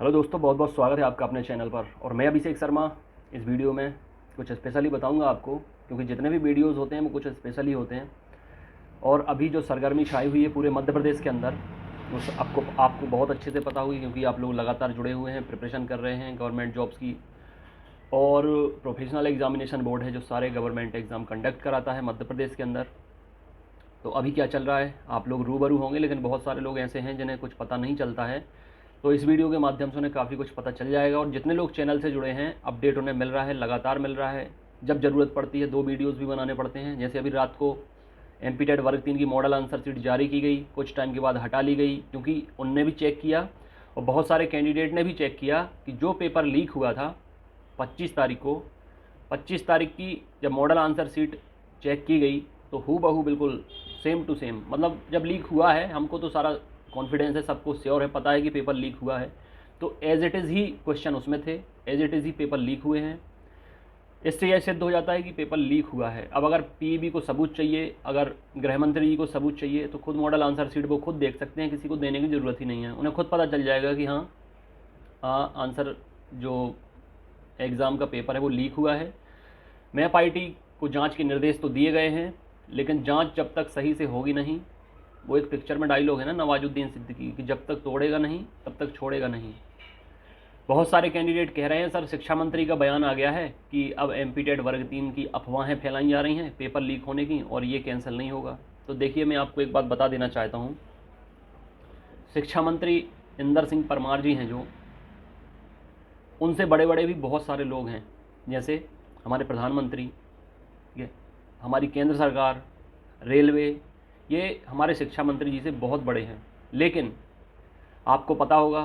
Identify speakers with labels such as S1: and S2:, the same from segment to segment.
S1: Hello दोस्तों, बहुत बहुत स्वागत है आपका अपने चैनल पर। और मैं अभिषेक शर्मा इस वीडियो में कुछ स्पेशली बताऊंगा आपको, क्योंकि जितने भी वीडियोस होते हैं वो कुछ स्पेशल ही होते हैं। और अभी जो सरगर्मी छाई हुई है पूरे मध्य प्रदेश के अंदर, वो आपको बहुत अच्छे से पता होगी, क्योंकि आप लोग लगातार जुड़े हुए हैं, प्रिपरेशन कर रहे हैं गवर्नमेंट जॉब्स की। और प्रोफेशनल एग्जामिनेशन बोर्ड है जो सारे गवर्नमेंट एग्ज़ाम कंडक्ट कराता है मध्य प्रदेश के अंदर। तो अभी क्या चल रहा है आप लोग रूबरू होंगे, लेकिन बहुत सारे लोग ऐसे हैं जिन्हें कुछ पता नहीं चलता है। तो इस वीडियो के माध्यम से उन्हें काफ़ी कुछ पता चल जाएगा। और जितने लोग चैनल से जुड़े हैं, अपडेट उन्हें मिल रहा है, लगातार मिल रहा है। जब ज़रूरत पड़ती है 2 वीडियोज़ भी बनाने पड़ते हैं। जैसे अभी रात को एमपी टेट वर्ग 3 की मॉडल आंसर शीट जारी की गई, कुछ टाइम के बाद हटा ली गई, क्योंकि उनने भी चेक किया और बहुत सारे कैंडिडेट ने भी चेक किया कि जो पेपर लीक हुआ था 25 तारीख को, 25 तारीख की जब मॉडल आंसर शीट चेक की गई तो हूबहू बिल्कुल सेम टू सेम, मतलब जब लीक हुआ है हमको तो सारा कॉन्फिडेंस है, सबको श्योर है, पता है कि पेपर लीक हुआ है, तो एज इट इज़ ही क्वेश्चन उसमें थे, एज इट इज़ ही पेपर लीक हुए हैं। इससे यह सिद्ध हो जाता है कि पेपर लीक हुआ है। अब अगर पीईबी को सबूत चाहिए, अगर गृह मंत्री जी को सबूत चाहिए, तो खुद मॉडल आंसर शीट वो खुद देख सकते हैं, किसी को देने की ज़रूरत ही नहीं है। उन्हें खुद पता चल जाएगा कि हाँ आंसर जो एग्ज़ाम का पेपर है वो लीक हुआ है। मैप आईटी को जांच के निर्देश तो दिए गए हैं, लेकिन जांच जब तक सही से होगी नहीं, वो एक पिक्चर में डायलॉग है ना नवाजुद्दीन सिद्दीकी कि जब तक तोड़ेगा नहीं तब तक छोड़ेगा नहीं। बहुत सारे कैंडिडेट कह रहे हैं सर शिक्षा मंत्री का बयान आ गया है कि अब एमपी टेट वर्ग 3 की अफवाहें फैलाई जा रही हैं पेपर लीक होने की, और ये कैंसिल नहीं होगा। तो देखिए, मैं आपको एक बात बता देना चाहता हूँ, शिक्षा मंत्री इंदर सिंह परमार जी हैं जो, उनसे बड़े बड़े भी बहुत सारे लोग हैं, जैसे हमारे प्रधानमंत्री, ये हमारी केंद्र सरकार, रेलवे, ये हमारे शिक्षा मंत्री जी से बहुत बड़े हैं। लेकिन आपको पता होगा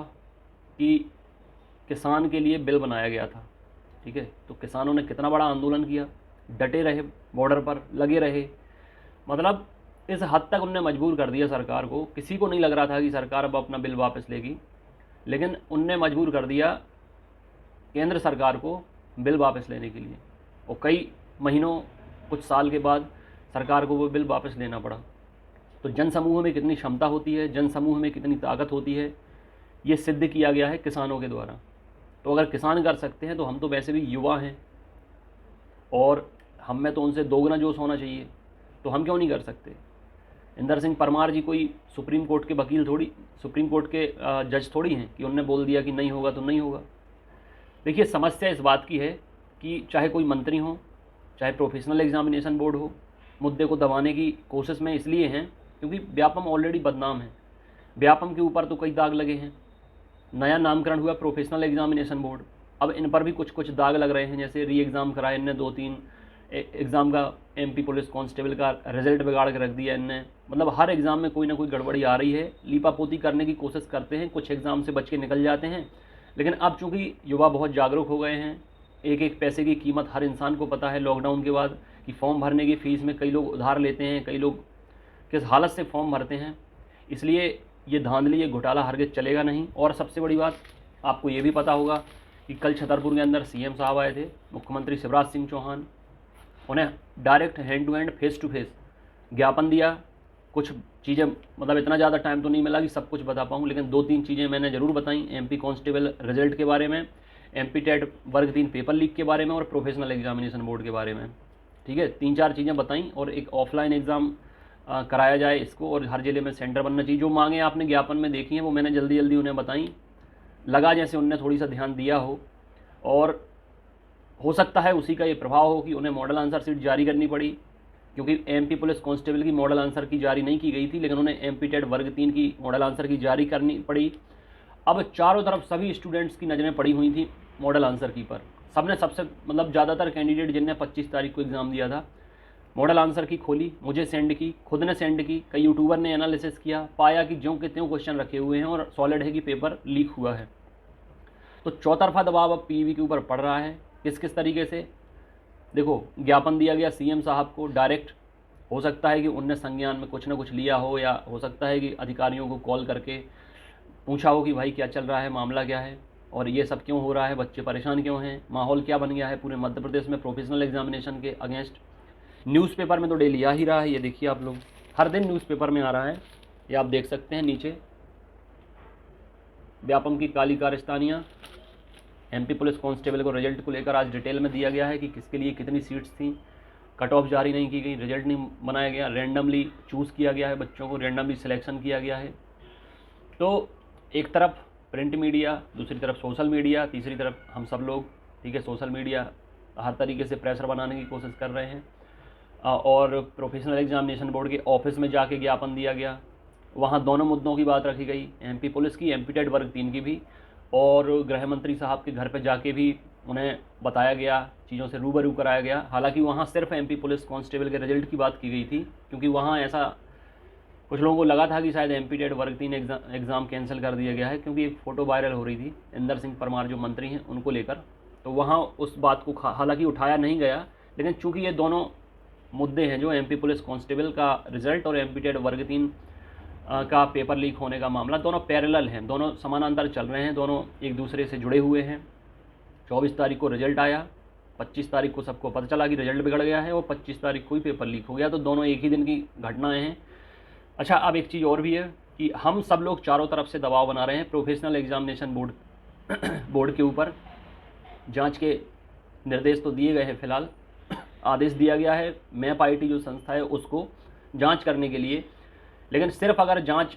S1: कि किसान के लिए बिल बनाया गया था, ठीक है, तो किसानों ने कितना बड़ा आंदोलन किया, डटे रहे, बॉर्डर पर लगे रहे। मतलब इस हद तक उनने मजबूर कर दिया सरकार को। किसी को नहीं लग रहा था कि सरकार अब अपना बिल वापस लेगी, लेकिन उनने मजबूर कर दिया केंद्र सरकार को बिल वापस लेने के लिए। और कई महीनों, कुछ साल के बाद सरकार को वो बिल वापस लेना पड़ा। तो जन समूह में कितनी क्षमता होती है, जन समूह में कितनी ताकत होती है, ये सिद्ध किया गया है किसानों के द्वारा। तो अगर किसान कर सकते हैं तो हम तो वैसे भी युवा हैं और हम में तो उनसे दोगुना जोश होना चाहिए, तो हम क्यों नहीं कर सकते। इंदर सिंह परमार जी कोई सुप्रीम कोर्ट के वकील थोड़ी, सुप्रीम कोर्ट के जज थोड़ी हैं कि उनने बोल दिया कि नहीं होगा तो नहीं होगा। देखिए, समस्या इस बात की है कि चाहे कोई मंत्री हो, चाहे प्रोफेशनल एग्जामिनेशन बोर्ड हो, मुद्दे को दबाने की कोशिश में इसलिए हैं क्योंकि व्यापम ऑलरेडी बदनाम है। व्यापम के ऊपर तो कई दाग लगे हैं। नया नामकरण हुआ प्रोफेशनल एग्जामिनेशन बोर्ड, अब इन पर भी कुछ कुछ दाग लग रहे हैं। जैसे री एग्ज़ाम कराए इनने 2-3 एग्ज़ाम का, एमपी पुलिस कांस्टेबल का रिजल्ट बिगाड़ के रख दिया इनने। मतलब हर एग्ज़ाम में कोई ना कोई गड़बड़ी आ रही है, लीपापोती करने की कोशिश करते हैं, कुछ एग्ज़ाम से बच के निकल जाते हैं। लेकिन अब चूँकि युवा बहुत जागरूक हो गए हैं, एक एक पैसे की कीमत हर इंसान को पता है लॉकडाउन के बाद, कि फॉर्म भरने की फ़ीस में कई लोग उधार लेते हैं, कई लोग किस हालत से फॉर्म भरते हैं। इसलिए ये धांधली, ये घोटाला हरगिज चलेगा नहीं। और सबसे बड़ी बात, आपको ये भी पता होगा कि कल छतरपुर के अंदर सीएम साहब आए थे, मुख्यमंत्री शिवराज सिंह चौहान, उन्हें direct hand to hand, face to face ज्ञापन दिया। कुछ चीज़ें, मतलब इतना ज़्यादा टाइम तो नहीं मिला कि सब कुछ बता पाऊँ, लेकिन 2-3 चीज़ें मैंने ज़रूर बताई, एमपी कांस्टेबल रिजल्ट के बारे में, एमपी टेट वर्ग 3 पेपर लीक के बारे में, और प्रोफेशनल एग्जामिनेशन बोर्ड के बारे में। ठीक है, 3-4 चीज़ें बताई। और एक ऑफलाइन एग्ज़ाम कराया जाए इसको, और हर ज़िले में सेंटर बनना चाहिए। जो मांगे आपने ज्ञापन में देखी हैं वो मैंने जल्दी जल्दी उन्हें बताई। लगा जैसे उनने थोड़ी सा ध्यान दिया हो, और हो सकता है उसी का ये प्रभाव हो कि उन्हें मॉडल आंसर शीट जारी करनी पड़ी, क्योंकि एमपी पुलिस कांस्टेबल की मॉडल आंसर की जारी नहीं की गई थी, लेकिन उन्हें एमपी टेट वर्ग 3 की मॉडल आंसर की जारी करनी पड़ी। अब चारों तरफ सभी स्टूडेंट्स की नज़रें पड़ी हुई थी मॉडल आंसर की पर। सबने, सबसे मतलब ज़्यादातर कैंडिडेट जिनने 25 तारीख को एग्ज़ाम दिया था, मॉडल आंसर की खोली, मुझे सेंड की, खुद ने सेंड की, कई यूट्यूबर ने एनालिसिस किया, पाया कि ज्यों के त्यों क्वेश्चन रखे हुए हैं और सॉलिड है कि पेपर लीक हुआ है। तो चौतरफा दबाव अब पीईबी के ऊपर पड़ रहा है। किस किस तरीके से, देखो, ज्ञापन दिया गया सीएम साहब को डायरेक्ट। हो सकता है कि उनने संज्ञान में कुछ ना कुछ लिया हो, या हो सकता है कि अधिकारियों को कॉल करके पूछा हो कि भाई क्या चल रहा है, मामला क्या है, और ये सब क्यों हो रहा है, बच्चे परेशान क्यों हैं, माहौल क्या बन गया है पूरे मध्य प्रदेश में प्रोफेशनल एग्जामिनेशन के अगेंस्ट। न्यूज़पेपर में तो डेली आ ही रहा है, ये देखिए आप लोग, हर दिन न्यूज़पेपर में आ रहा है, ये आप देख सकते हैं नीचे। व्यापम की काली कारस्तानियाँ। एमपी पुलिस कांस्टेबल को रिजल्ट को लेकर आज डिटेल में दिया गया है कि किसके लिए कितनी सीट्स थी। कट ऑफ जारी नहीं की गई, रिजल्ट नहीं बनाया गया, रैंडमली चूज़ किया गया है, बच्चों को रैंडमली सिलेक्शन किया गया है। तो एक तरफ प्रिंट मीडिया, दूसरी तरफ सोशल मीडिया, तीसरी तरफ हम सब लोग, ठीक है। सोशल मीडिया हर तरीके से प्रेशर बनाने की कोशिश कर रहे हैं और प्रोफेशनल एग्जामिनेशन बोर्ड के ऑफिस में जाके ज्ञापन दिया गया, वहाँ दोनों मुद्दों की बात रखी गई, एमपी पुलिस की, एमपी टेट वर्ग 3 की भी, और गृह मंत्री साहब के घर पर जाके भी उन्हें बताया गया, चीज़ों से रूबरू कराया गया। हालांकि वहाँ सिर्फ एमपी पुलिस कांस्टेबल के रिजल्ट की बात की गई थी, क्योंकि वहाँ ऐसा कुछ लोगों को लगा था कि शायद एमपी टेट वर्ग 3 एग्ज़ाम कैंसिल कर दिया गया है, क्योंकि एक फ़ोटो वायरल हो रही थी इंदर सिंह परमार जो मंत्री हैं उनको लेकर। तो वहाँ उस बात को हालांकि उठाया नहीं गया, लेकिन चूंकि ये दोनों मुद्दे हैं, जो एमपी पुलिस कांस्टेबल का रिज़ल्ट और एमपी टेट वर्ग 3 का पेपर लीक होने का मामला, दोनों पैरेलल हैं, दोनों समानांतर चल रहे हैं, दोनों एक दूसरे से जुड़े हुए हैं। 24 तारीख को रिजल्ट आया, 25 तारीख को सबको पता चला कि रिजल्ट बिगड़ गया है, और 25 तारीख को ही पेपर लीक हो गया। तो दोनों एक ही दिन की घटनाएं हैं। अच्छा, अब एक चीज़ और भी है कि हम सब लोग चारों तरफ से दबाव बना रहे हैं प्रोफेशनल एग्जामिनेशन बोर्ड के ऊपर। जांच के निर्देश तो दिए गए हैं, फिलहाल आदेश दिया गया है मैप आईटी जो संस्था है उसको जांच करने के लिए, लेकिन सिर्फ अगर जांच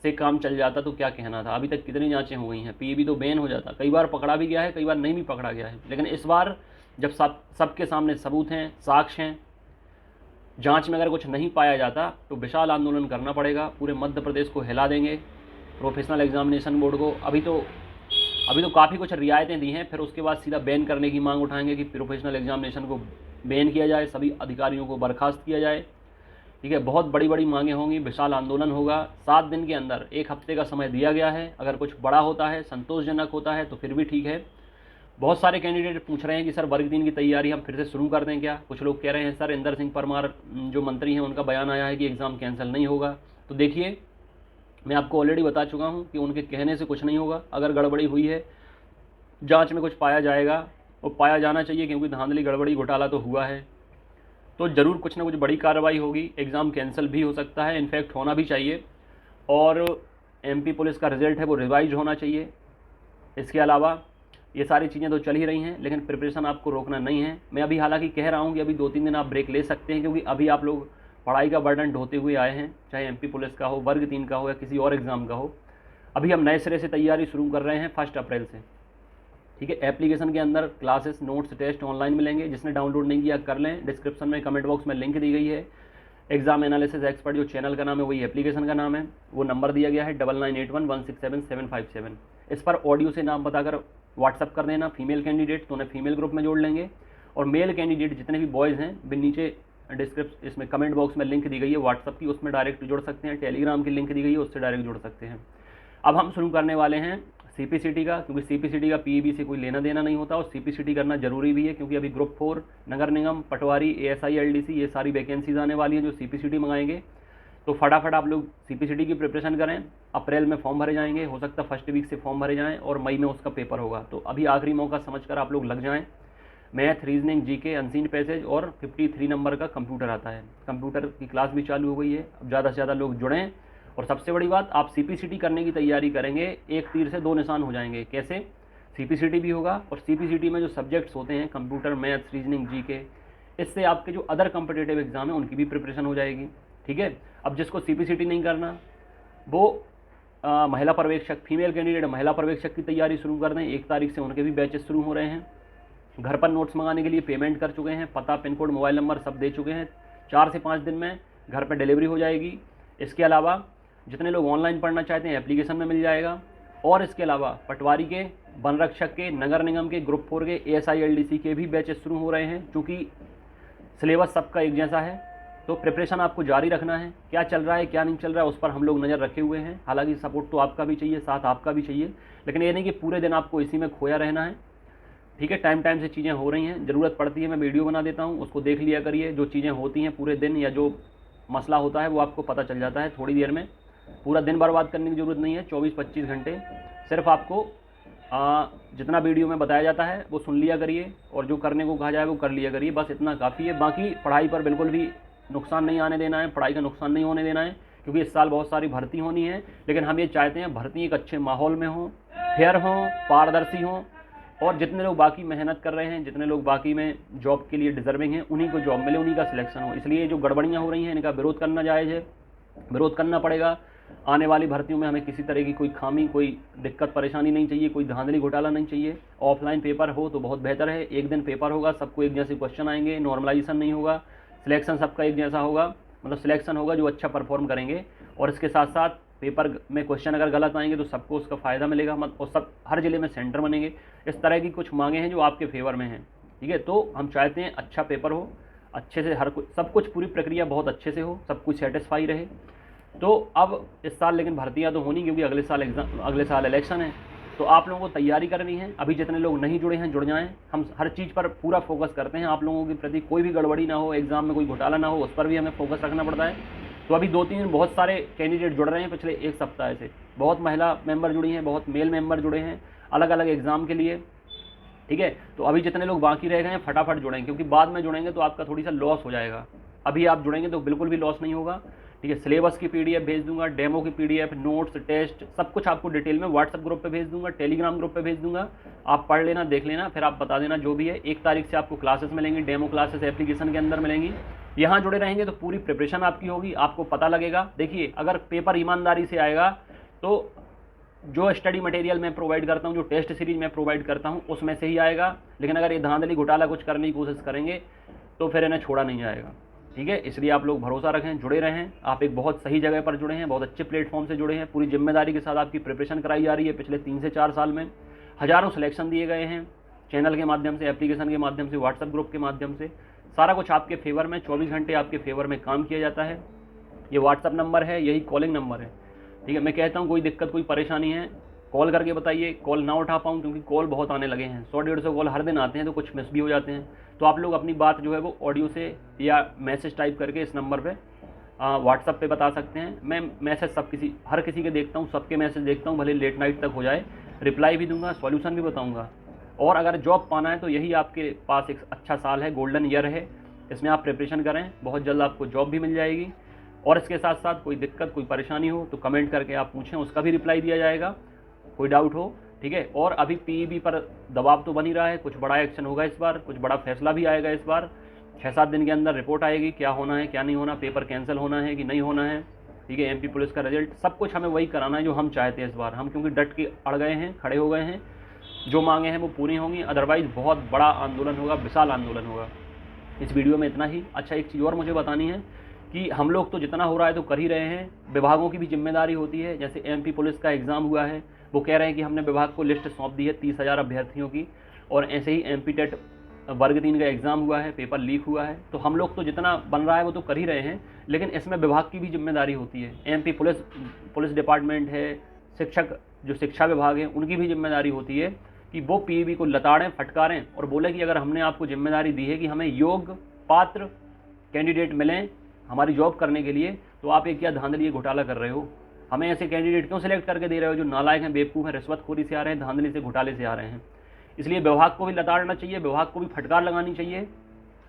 S1: से काम चल जाता तो क्या कहना था। अभी तक कितनी जांचें हो गई हैं, पीईबी तो बैन हो जाता, कई बार पकड़ा भी गया है, कई बार नहीं भी पकड़ा गया है। लेकिन इस बार जब सबके सामने सबूत हैं, साक्ष्य हैं, जांच में अगर कुछ नहीं पाया जाता तो विशाल आंदोलन करना पड़ेगा, पूरे मध्य प्रदेश को हिला देंगे प्रोफेशनल एग्जामिनेशन बोर्ड को। अभी तो काफ़ी कुछ रियायतें दी हैं, फिर उसके बाद सीधा बैन करने की मांग उठाएंगे कि प्रोफेशनल एग्जामिनेशन को बैन किया जाए, सभी अधिकारियों को बर्खास्त किया जाए, ठीक है। बहुत बड़ी बड़ी मांगें होंगी, विशाल आंदोलन होगा। 7 दिन के अंदर, 1 हफ्ते का समय दिया गया है। अगर कुछ बड़ा होता है, संतोषजनक होता है तो फिर भी ठीक है। बहुत सारे कैंडिडेट पूछ रहे हैं कि सर वर्ग 3 की तैयारी हम फिर से शुरू कर दें क्या। कुछ लोग कह रहे हैं सर इंदर सिंह परमार जो मंत्री हैं उनका बयान आया है कि एग्ज़ाम कैंसिल नहीं होगा। तो देखिए, मैं आपको ऑलरेडी बता चुका हूं कि उनके कहने से कुछ नहीं होगा। अगर गड़बड़ी हुई है, जांच में कुछ पाया जाएगा, और पाया जाना चाहिए, क्योंकि धांधली गड़बड़ी घोटाला तो हुआ है, तो ज़रूर कुछ ना कुछ बड़ी कार्रवाई होगी। एग्ज़ाम कैंसिल भी हो सकता है, इनफैक्ट होना भी चाहिए, और एमपी पुलिस का रिज़ल्ट है वो रिवाइज होना चाहिए। इसके अलावा ये सारी चीज़ें तो चल ही रही हैं, लेकिन प्रिपरेशन आपको रोकना नहीं है। मैं अभी हालांकि कह रहा हूं कि अभी 2-3 दिन आप ब्रेक ले सकते हैं, क्योंकि अभी आप लोग पढ़ाई का बर्डन ढोते हुए आए हैं, चाहे एमपी पुलिस का हो, वर्ग 3 का हो, या किसी और एग्ज़ाम का हो। अभी हम नए सिरे से तैयारी शुरू कर रहे हैं 1 अप्रैल से, ठीक है। एप्लीकेशन के अंदर क्लासेस, नोट्स, टेस्ट ऑनलाइन मिलेंगे। जिसने डाउनलोड नहीं किया कर लें, डिस्क्रिप्शन में कमेंट बॉक्स में लिंक दी गई है। एग्जाम एनालिसिस एक्सपर्ट जो चैनल का नाम है, वही एप्लीकेशन का नाम है, वो नंबर दिया गया है 9981167757। इस पर ऑडियो से नाम बताकर व्हाट्सअप कर देना फीमेल कैंडिडेट, तो उन्हें फीमेल ग्रुप में जोड़ लेंगे, और मेल कैंडिडेट जितने भी बॉयज़ हैं भी नीचे इसमें कमेंट बॉक्स में लिंक दी गई है व्हाट्सअप की, उसमें डायरेक्ट जुड़ सकते हैं। टेलीग्राम की लिंक दी गई है, उससे डायरेक्ट जुड़ सकते हैं। अब हम शुरू करने वाले हैं सीपीसीटी का, क्योंकि सीपीसीटी का पीईबी से कोई लेना देना नहीं होता, और सीपीसीटी करना जरूरी भी है, क्योंकि अभी ग्रुप 4, नगर निगम, पटवारी, एएसआई, एलडीसी, ये सारी वैकेंसीज आने वाली हैं जो सीपीसीटी मंगाएंगे। तो फटाफट आप लोग सीपीसीटी की प्रिपरेशन करें। अप्रैल में फॉर्म भरे जाएंगे, हो सकता है फर्स्ट वीक से फॉर्म भरे जाएँ, और मई में उसका पेपर होगा। तो अभी आखिरी मौका समझकर आप लोग लग जाएँ। Math, reasoning, GK, unseen passage और 53 नंबर का कंप्यूटर आता है। कंप्यूटर की क्लास भी चालू हो गई है, अब ज़्यादा से ज़्यादा लोग जुड़ें। और सबसे बड़ी बात, आप सीपीसीटी करने की तैयारी करेंगे, एक तीर से 2 निशान हो जाएंगे। कैसे? सीपीसीटी भी होगा, और सीपीसीटी में जो सब्जेक्ट्स होते हैं कंप्यूटर, मैथ्स, रीजनिंग, जीके, इससे आपके जो अदर कॉम्पिटिटिव एग्जाम है उनकी भी प्रिपरेशन हो जाएगी, ठीक है। अब जिसको सीपीसीटी नहीं करना, वो महिला पर्यवेक्षक, फीमेल कैंडिडेट महिला पर्यवेक्षक की तैयारी शुरू कर दें। 1 तारीख से उनके भी बैचेस शुरू हो रहे हैं। घर पर नोट्स मंगाने के लिए पेमेंट कर चुके हैं, पता, पिन कोड, मोबाइल नंबर सब दे चुके हैं। 4 से 5 दिन में घर पर डिलीवरी हो जाएगी। इसके अलावा जितने लोग ऑनलाइन पढ़ना चाहते हैं एप्लीकेशन में मिल जाएगा। और इसके अलावा पटवारी के, वन रक्षक के, नगर निगम के, ग्रुप 4 के, एएसआई, एलडीसी के भी बैचेस शुरू हो रहे हैं। चूँकि सिलेबस सबका एक जैसा है, तो प्रिपरेशन आपको जारी रखना है। क्या चल रहा है, क्या नहीं चल रहा है, उस पर हम लोग नज़र रखे हुए हैं। हालांकि सपोर्ट तो आपका भी चाहिए, साथ आपका भी चाहिए, लेकिन ये नहीं कि पूरे दिन आपको इसी में खोया रहना है, ठीक है। टाइम टाइम से चीज़ें हो रही हैं, ज़रूरत पड़ती है मैं वीडियो बना देता हूँ, उसको देख लिया करिए। जो चीज़ें होती हैं पूरे दिन, या जो मसला होता है वो आपको पता चल जाता है थोड़ी देर में। पूरा दिन बर्बाद करने की ज़रूरत नहीं है, 24-25 घंटे सिर्फ आपको जितना वीडियो में बताया जाता है वो सुन लिया करिए, और जो करने को कहा जाए वो कर लिया करिए, बस इतना काफ़ी है। बाकी पढ़ाई पर बिल्कुल भी नुकसान नहीं आने देना है, पढ़ाई का नुकसान नहीं होने देना है, क्योंकि इस साल बहुत सारी भर्ती होनी है, लेकिन हम ये चाहते हैं भर्ती एक अच्छे माहौल में हो, फेयर हो, पारदर्शी हो, और जितने लोग बाकी मेहनत कर रहे हैं, जितने लोग बाकी में जॉब के लिए डिजर्विंग हैं, उन्हीं को जॉब मिले, उन्हीं का सिलेक्शन हो। इसलिए जो गड़बड़ियाँ हो रही हैं इनका विरोध करना जायज़ है, विरोध करना पड़ेगा। आने वाली भर्तियों में हमें किसी तरह की कोई खामी, कोई दिक्कत परेशानी नहीं चाहिए, कोई धांधली घोटाला नहीं चाहिए। ऑफलाइन पेपर हो तो बहुत बेहतर है, एक दिन पेपर होगा, सबको एक जैसे क्वेश्चन आएंगे, नॉर्मलाइजेशन नहीं होगा, सिलेक्शन सबका एक जैसा होगा, मतलब सिलेक्शन होगा जो अच्छा परफॉर्म करेंगे। और इसके साथ साथ पेपर में क्वेश्चन अगर गलत आएंगे तो सबको उसका फ़ायदा मिलेगा, और सब हर ज़िले में सेंटर बनेंगे। इस तरह की कुछ मांगे हैं जो आपके फेवर में हैं, ठीक है। तो हम चाहते हैं अच्छा पेपर हो, अच्छे से हर कुछ, सब कुछ पूरी प्रक्रिया बहुत अच्छे से हो, सब कुछ सेटिस्फाई रहे। तो अब इस साल लेकिन भर्तियां तो होनी, क्योंकि अगले साल इलेक्शन है, तो आप लोगों को तैयारी करनी है। अभी जितने लोग नहीं जुड़े हैं जुड़ जाएं, हम हर चीज़ पर पूरा फोकस करते हैं आप लोगों के प्रति, कोई भी गड़बड़ी ना हो, एग्ज़ाम में कोई घोटाला ना हो, उस पर भी हमें फोकस रखना पड़ता है। तो अभी 2-3 दिन बहुत सारे कैंडिडेट जुड़ रहे हैं पिछले एक सप्ताह से, बहुत महिला मेंबर जुड़ी हैं, बहुत मेल मेंबर जुड़े हैं अलग अलग एग्ज़ाम के लिए, ठीक है। तो अभी जितने लोग बाकी रह गए हैं फटाफट जुड़ेंगे, क्योंकि बाद में जुड़ेंगे तो आपका थोड़ी सा लॉस हो जाएगा। अभी आप जुड़ेंगे तो बिल्कुल भी लॉस नहीं होगा, ठीक है। सिलेबस की PDF भेज दूंगा, डेमो की PDF, नोट्स, टेस्ट, सब कुछ आपको डिटेल में व्हाट्सएप ग्रुप पे भेज दूंगा, टेलीग्राम ग्रुप पे भेज दूंगा। आप पढ़ लेना, देख लेना, फिर आप बता देना जो भी है। 1 तारीख से आपको क्लासेस मिलेंगी, डेमो क्लासेस एप्लीकेशन के अंदर मिलेंगी। यहाँ जुड़े रहेंगे तो पूरी प्रिपरेशन आपकी होगी, आपको पता लगेगा। देखिए, अगर पेपर ईमानदारी से आएगा तो जो स्टडी मटेरियल मैं प्रोवाइड करता हूँ, जो टेस्ट सीरीज मैं प्रोवाइड करता हूँ, उसमें से ही आएगा। लेकिन अगर ये धांधली घोटाला कुछ करने की कोशिश करेंगे तो फिर इन्हें छोड़ा नहीं जाएगा, ठीक है। इसलिए आप लोग भरोसा रखें, जुड़े रहें। आप एक बहुत सही जगह पर जुड़े हैं, बहुत अच्छे प्लेटफॉर्म से जुड़े हैं, पूरी जिम्मेदारी के साथ आपकी प्रिपरेशन कराई जा रही है। पिछले 3 से 4 साल में हज़ारों सिलेक्शन दिए गए हैं, चैनल के माध्यम से, एप्लीकेशन के माध्यम से, व्हाट्सएप ग्रुप के माध्यम से, सारा कुछ आपके फेवर में, 24 घंटे आपके फेवर में काम किया जाता है। ये व्हाट्सएप नंबर है, यही कॉलिंग नंबर है, ठीक है। मैं कहता हूँ कोई दिक्कत, कोई परेशानी है, कॉल करके बताइए। कॉल ना उठा पाऊँ क्योंकि कॉल बहुत आने लगे हैं, 100-150 कॉल हर दिन आते हैं, तो कुछ मिस भी हो जाते हैं। तो आप लोग अपनी बात जो है वो ऑडियो से या मैसेज टाइप करके इस नंबर पे व्हाट्सएप पे बता सकते हैं। मैं मैसेज हर किसी के देखता हूँ, सबके मैसेज देखता हूँ, भले लेट नाइट तक हो जाए, रिप्लाई भी दूंगा, सॉल्यूशन भी बताऊँगा। और अगर जॉब पाना है तो यही आपके पास एक अच्छा साल है, गोल्डन ईयर है, इसमें आप प्रिपरेशन करें, बहुत जल्द आपको जॉब भी मिल जाएगी। और इसके साथ साथ कोई दिक्कत, कोई परेशानी हो तो कमेंट करके आप पूछें, उसका भी रिप्लाई दिया जाएगा, कोई डाउट हो, ठीक है। और अभी PEB पर दबाव तो बन ही रहा है, कुछ बड़ा एक्शन होगा इस बार, कुछ बड़ा फैसला भी आएगा इस बार। 6-7 दिन के अंदर रिपोर्ट आएगी, क्या होना है क्या नहीं होना, पेपर कैंसिल होना है कि नहीं होना है, ठीक है। MP पुलिस का रिजल्ट, सब कुछ हमें वही कराना है जो हम चाहते हैं इस बार। हम क्योंकि डट के अड़ गए हैं, खड़े हो गए हैं, जो मांगे हैं वो पूरी होंगी, अदरवाइज़ बहुत बड़ा आंदोलन होगा, विशाल आंदोलन होगा। इस वीडियो में इतना ही। अच्छा, एक चीज़ और मुझे बतानी है कि हम लोग तो जितना हो रहा है तो कर ही रहे हैं, विभागों की भी जिम्मेदारी होती है। जैसे MP पुलिस का एग्ज़ाम हुआ है, वो कह रहे हैं कि हमने विभाग को लिस्ट सौंप दी है 30,000 अभ्यर्थियों की। और ऐसे ही MP टेट वर्ग 3 का एग्ज़ाम हुआ है, पेपर लीक हुआ है। तो हम लोग तो जितना बन रहा है वो तो कर ही रहे हैं, लेकिन इसमें विभाग की भी जिम्मेदारी होती है। MP पुलिस डिपार्टमेंट है, शिक्षक जो शिक्षा विभाग है, उनकी भी जिम्मेदारी होती है कि वो PEB को लताड़ें, फटकारें और बोले कि अगर हमने आपको जिम्मेदारी दी है कि हमें योग्य पात्र कैंडिडेट मिलें हमारी जॉब करने के लिए, तो आप एक क्या धांधली घोटाला कर रहे हो, हमें ऐसे कैंडिडेट क्यों सिलेक्ट करके दे रहे हो जो नालायक हैं, बेवकूफ़ हैं, रिश्वतखोरी से आ रहे हैं, धांधली से, घोटाले से आ रहे हैं। इसलिए विभाग को भी लताड़ना चाहिए, विभाग को भी फटकार लगानी चाहिए,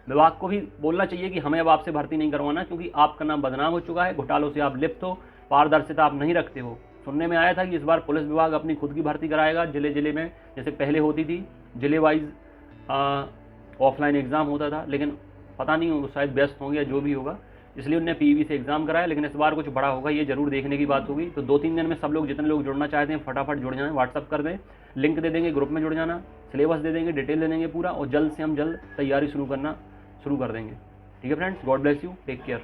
S1: विभाग को भी बोलना चाहिए कि हमें अब आपसे भर्ती नहीं करवाना, क्योंकि आपका नाम बदनाम हो चुका है, घोटालों से आप लिप्त हो, पारदर्शिता आप नहीं रखते हो। सुनने में आया था कि इस बार पुलिस विभाग अपनी खुद की भर्ती कराएगा जिले में, जैसे पहले होती थी जिले वाइज ऑफलाइन एग्ज़ाम होता था, लेकिन पता नहीं वो शायद व्यस्त होंगे या जो भी होगा, इसलिए उन्होंने PEB से एग्ज़ाम कराया। लेकिन इस बार कुछ बड़ा होगा, ये जरूर देखने की बात होगी। तो 2-3 दिन में सब लोग, जितने लोग जुड़ना चाहते हैं, फटाफट जुड़ जाएं, व्हाट्सअप कर दें, लिंक दे देंगे, ग्रुप में जुड़ जाना, सिलेबस दे देंगे, डिटेल दे देंगे पूरा, और जल्द से हम जल्द तैयारी शुरू कर देंगे। ठीक है friends, God bless you, take care.